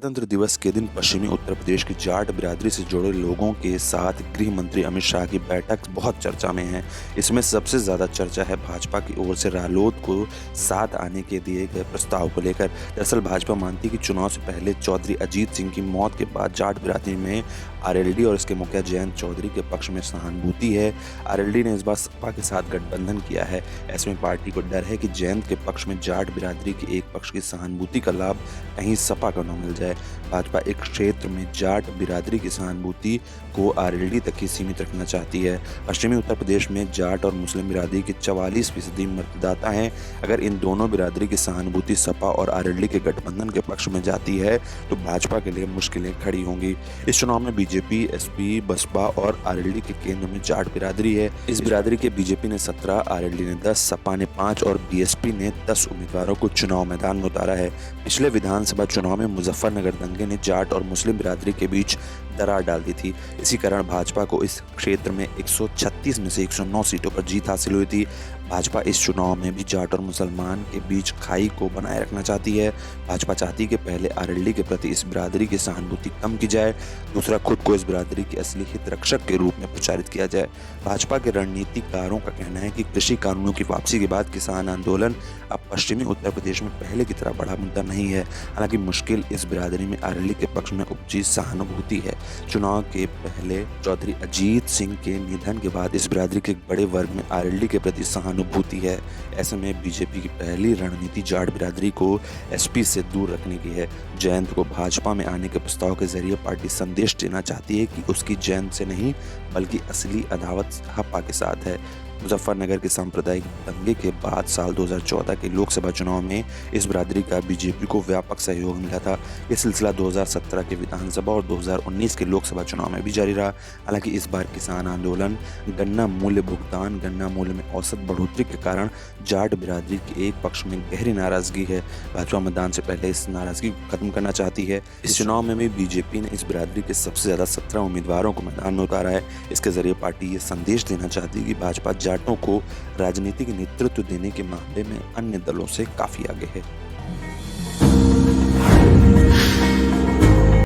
गणतंत्र दिवस के दिन पश्चिमी उत्तर प्रदेश की जाट बिरादरी से जुड़े लोगों के साथ गृह मंत्री अमित शाह की बैठक बहुत चर्चा में है। इसमें सबसे ज़्यादा चर्चा है भाजपा की ओर से रालोद को साथ आने के दिए गए प्रस्ताव को लेकर। दरअसल भाजपा मानती है कि चुनाव से पहले चौधरी अजीत सिंह की मौत के बाद जाट बिरादरी में आरएलडी और इसके मुखिया जयंत चौधरी के पक्ष में सहानुभूति है। आरएलडी ने इस बार सपा के साथ गठबंधन किया है। ऐसे में पार्टी को डर है कि जयंत के पक्ष में जाट बिरादरी के एक पक्ष की सहानुभूति का लाभ कहीं सपा को न मिल जाए। भाजपा एक क्षेत्र में जाट बिरादरी की सहानुभूति को आरएलडी तक ही सीमित रखना चाहती है। पश्चिमी उत्तर प्रदेश में जाट और मुस्लिम बिरादरी के 44% मतदाता हैं। अगर इन दोनों बिरादरी की सहानुभूति सपा और आरएलडी के गठबंधन के पक्ष में जाती है तो भाजपा के लिए मुश्किलें खड़ी होंगी। इस चुनाव में बीजेपी, एसपी, बसपा और आरएलडी के केंद्र में जाट बिरादरी है। इस बिरादरी के बीजेपी ने 17, आरएलडी ने 10, सपा ने 5 और बीएसपी ने 10 उम्मीदवारों को चुनाव मैदान में उतारा है। पिछले विधानसभा चुनाव में मुजफ्फरनगर दंगे ने जाट और मुस्लिम बिरादरी के बीच दरार डाल दी थी। इसी कारण भाजपा को इस क्षेत्र में 136 में से 109 सीटों पर जीत हासिल हुई थी। भाजपा इस चुनाव में भी जाट और मुसलमान के बीच खाई को बनाए रखना चाहती है। भाजपा चाहती है कि पहले आरएलडी के प्रति इस बिरादरी की सहानुभूति कम की जाए, दूसरा खुद को इस बिरादरी के असली हित रक्षक के रूप में प्रचारित किया जाए। भाजपा के रणनीतिकारों का कहना है कि कृषि कानूनों की वापसी के बाद किसान आंदोलन अब पश्चिमी उत्तर प्रदेश में पहले की तरह बड़ा मुद्दा नहीं है। हालांकि मुश्किल इस बिरादरी में आरएलडी के पक्ष में उपजी सहानुभूति है। चुनाव के पहले चौधरी अजीत सिंह के निधन के बाद इस बिरादरी के एक बड़े वर्ग में आरएलडी के प्रति सहानुभूति है। ऐसे में बीजेपी की पहली रणनीति जाट बिरादरी को एसपी से दूर रखने की है। जयंत को भाजपा में आने के प्रस्ताव के जरिए पार्टी संदेश देना चाहती है कि उसकी जयंत से नहीं बल्कि असली अदावत सपा के साथ है। मुजफ्फरनगर के सांप्रदायिक दंगे के बाद साल 2014 के लोकसभा चुनाव में इस बिरादरी का बीजेपी को व्यापक सहयोग मिला था। ये सिलसिला 2017 के विधानसभा और 2019 के लोकसभा चुनाव में भी जारी रहा। हालांकि इस बार किसान आंदोलन, गन्ना मूल्य भुगतान, गन्ना मूल्य में औसत बढ़ोतरी के कारण जाट बिरादरी के एक पक्ष में गहरी नाराजगी है। भाजपा मतदान से पहले इस नाराजगी को खत्म करना चाहती है। इस चुनाव में भी बीजेपी ने इस बिरादरी के सबसे ज्यादा 17 उम्मीदवारों को मैदान में उतारा है। इसके जरिए पार्टी ये संदेश देना चाहती है कि भाजपा जाटों को राजनीतिक नेतृत्व देने के मामले में अन्य दलों से काफी आगे है।